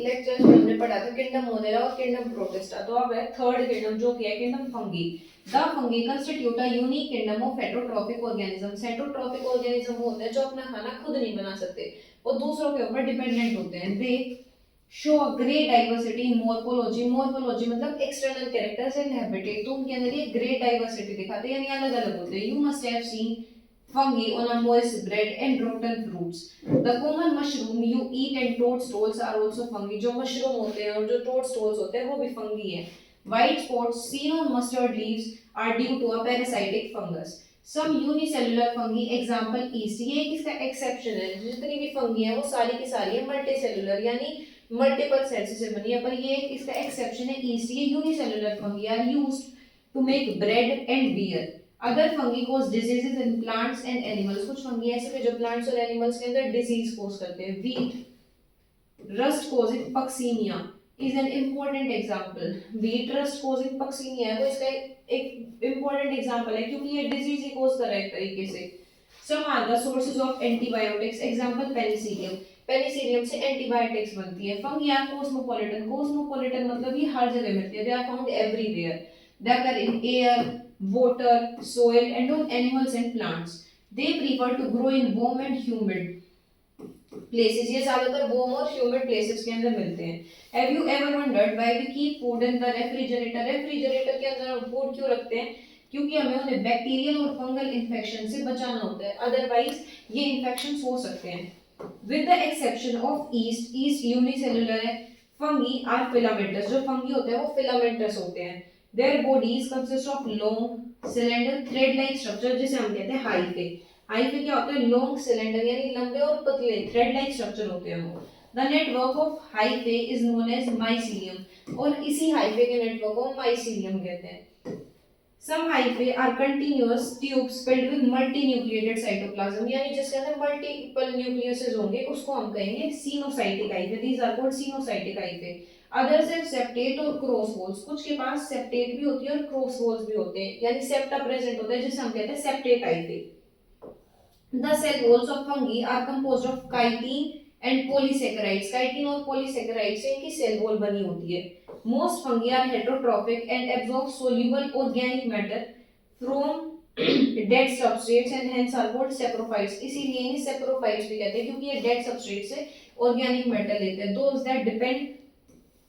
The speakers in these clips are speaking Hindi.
लेक्चर में हमने पढ़ा था किंगडम मोनेरा और किंगडम प्रोटिस्टा। तो अब है थर्ड किंगडम जो कि है kingdom fungi. The fungi constitute a unique kingdom of heterotrophic organisms. Heterotrophic organism होते हैं जो अपना खाना खुद नहीं बना सकते, वो दूसरों के ऊपर डिपेंडेंट होते हैं। दे show a great diversity in morphology. Morphology मतलब एक्सटर्नल कैरेक्टर्स एंड हैबिटेट। तो उनके अंदर ये ग्रेट डाइवर्सिटी दिखाते हैं, यानी अलग अलग होते हैं। You must have seen fungi on a moist bread and rotten fruits. The common mushroom you eat and toadstools are also fungi. जो मशरूम होते हैं और जो toadstools होते हैं वो भी fungi है। White spots seen on mustard leaves are due to a parasitic fungus. Some unicellular fungi example yeast। ये एक इसका exception है, जितनी भी fungi है वो सारी की सारी है multicellular, यानी मल्टीपल सेल्स से बनी है, पर ये इसका एक्सेप्शन है yeast। ये unicellular fungi are used to make bread and beer. Other fungi cause diseases in plants and animals. कुछ फंगी ऐसे हैं जो प्लांट्स और एनिमल्स के अंदर डिजीज कॉज करते हैं। Wheat rust causing Puccinia is an important example. Wheat rust causing Puccinia है तो इसका एक इंपॉर्टेंट एग्जांपल है, क्योंकि ये डिजीज ही कॉज कर रहा है एक तरीके से। Some are the sources of antibiotics example penicillium. Penicillium से एंटीबायोटिक्स बनती है। Fungi are cosmopolitan. कॉस्मोपॉलिटन मतलब ये हर जगह मिलती है। They are found everywhere. They are in air, water, soil, and on animals and plants. They prefer to grow in warm and humid places. ये ज्यादातर warm और humid places के अंदर मिलते हैं। Have you ever wondered why we keep food in the refrigerator? Refrigerator के अंदर हम फूड क्यों रखते हैं? क्योंकि हमें उन्हें बैक्टीरियल और फंगल इन्फेक्शन से बचाना होता है, अदरवाइज ये इन्फेक्शन हो सकते हैं। With the exception of yeast, yeast unicellular है। Fungi are filamentous। जो फंगी होते हैं वो filamentous होते हैं। Their bodies consist of long, cylinder, thread-like structure, जिसे हम कहते हैं हाइफे। हाइफे क्या होते हैं? लॉन्ग सिलेंडर यानी लंबे और पतले थ्रेड-लाइक स्ट्रक्चर होते हैं वो। The network of hyphae is known as mycelium। और इसी हाइफे के नेटवर्क को माइसीलियम कहते हैं। Some hyphae are continuous tubes filled with multinucleated cytoplasm, यानी जिसके अंदर मल्टीपल न्यूक्लियसेस होंगे उसको हम कहेंगे coenocytic hyphae. These are called coenocytic hyphae. Others है सेप्टेट और क्रॉस वॉल्स। कुछ के पास सेप्टेट भी होती है और क्रॉस वॉल्स भी होते हैं, यानी सेप्टा प्रेजेंट होता है, जिसे हम कहते हैं septate hyphae. The cell walls of fungi are composed of chitin and polysaccharides। chitin और polysaccharides से इनकी सेल वॉल बनी होती है। Most fungi are heterotrophic and absorb soluble organic matter from dead substrates and hence are called saprophytes। इसीलिए इन्हें saprophytes भी कहते हैं, क्योंकि ये dead substrate से organic matter लेते हैं। Those that depend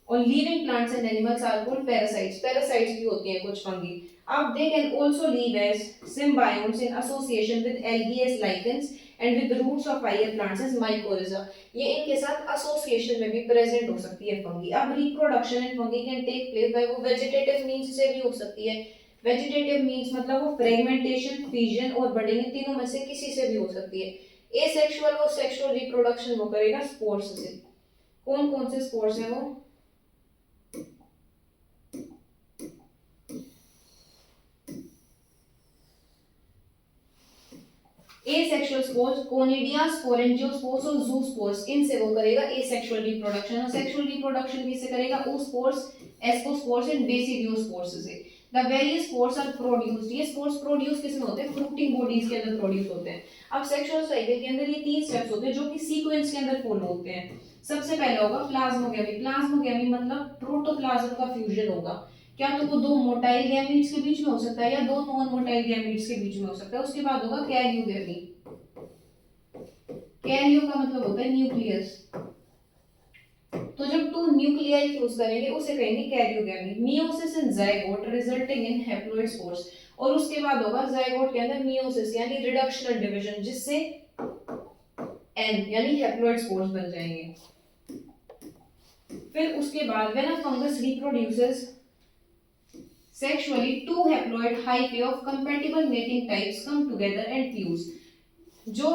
on living plants and animals are called parasites। parasites भी होती हैं कुछ fungi। अब they can also live as symbionts in association with algae as lichens and with the roots of higher plants as mycorrhiza। ये इनके साथ association में भी present हो सकती है fungi। अब reproduction in fungi can take place by वो vegetative means से भी हो सकती है। vegetative means मतलब वो fragmentation, fission और budding, इन तीनों में से किसी से भी हो सकती है। asexual और sexual reproduction वो करेगा spores से। कौन कौन से spores हैं वो? एसेक्सुअल स्पोर्स कोनिडिया, स्पोरेंजियोस्पोर्स और जूस्पोर्स, इनसे वो करेगा एसेक्सुअल रिप्रोडक्शन। और सेक्सुअल रिप्रोडक्शन किससे करेगा? oospores, ascospores एंड बेसिडियोस्पोर्स से। The various spores are produced. ये स्पोर्स प्रोड्यूस किसमें होते हैं? फ्रूटिंग बॉडीज के अंदर प्रोड्यूस होते हैं। अब सेक्सुअल साइकिल के अंदर ये तीन स्टेप्स होते हैं जो कि सीक्वेंस के अंदर फॉलो होते हैं। सबसे पहला होगा प्लाज्मोगेमी। प्लाज्मोगेमी मतलब प्रोटोप्लाज्म का फ्यूजन होगा। क्या तो वो दो मोटाइल गैमीट्स के बीच में हो सकता है या दो नॉन मोटाइल गैमीट्स के बीच में हो सकता है। उसके बाद होगा कैरियोगेमी। कैरियो का मतलब होता है न्यूक्लियस। तो जब टू न्यूक्लियाई फ्यूज करेंगे उसे कहेंगे karyogamy. Meiosis in zygote resulting in haploid spores. और उसके बाद होगा जायगोट के अंदर मियोसिस यानी रिडक्शनल डिवीजन, जिससे एन यानी हैप्लॉइड स्पोर्स बन जाएंगे। फिर उसके बाद when a fungus reproduces sexually, two haploid hyphae of compatible mating types come together and fuse। जो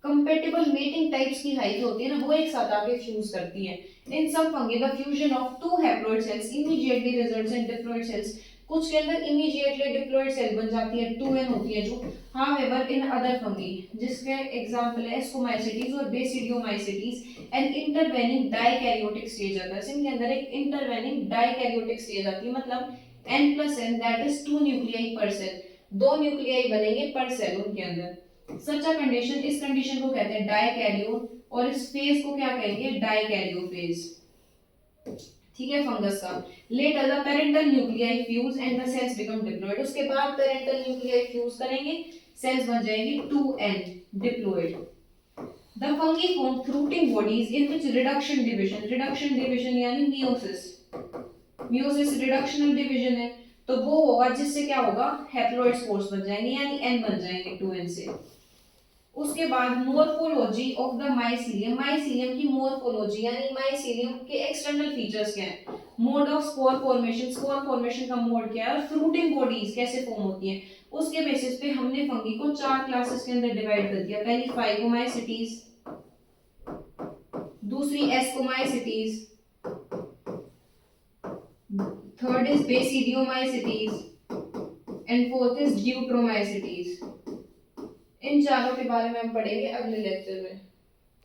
compatible mating types की हाइफे होती है ना, वो एक साथ आके फ्यूज करती है। In some fungi, the fusion of two haploid cells immediately results in diploid cells। कुछ के अंदर immediately diploid cell बन जाती है, 2n होती है जो। However, in other fungi, जिसके example है Ascomycetes और Basidiomycetes, an intervening dikaryotic stage आता है। इनके अंदर एक intervening dikaryotic stage आती है, मतलब n plus n that is 2 nuclei per cell। दो न्यूक्लियाई बनेंगे पर सेल उनके अंदर। सच अ कंडीशन, इस कंडीशन को कहते हैं डाइकैरियोट और इस फेज को क्या कहेंगे, डाइकैरियोफेज। ठीक है, फंगस का। Later the parental nuclei fuse and the cells become diploid, उसके बाद पेरेंटल न्यूक्लियाई फ्यूज करेंगे, सेल्स बन जाएंगी 2n diploid. The fungi form fruiting bodies in which reduction division यानी मियोसिस, मियोसिस रिडक्शनल डिवीजन है, तो वो होगा जिससे क्या होगा, हैप्लॉइड स्पोर्स बन जाएंगे यानी n बन जाएंगे 2n से। उसके बाद morphology of the mycelium, mycelium की मोर्फोलॉजी यानी माइसीलियम के एक्सटर्नल फीचर्स क्या हैं, mode of spore formation, spore formation का मोड क्या है, और फ्रूटिंग बॉडीज कैसे फॉर्म होती हैं, उसके बेसिस पे हमने फंगी को 4 क्लासेस के अंदर डिवाइड कर दिया। पहली फाइकोमाइसिटीज, दूसरी ascomycetes, third is basidiomycetes and fourth is deuteromycetes. इन चारों के बारे में हम पढ़ेंगे अगले लेक्चर में।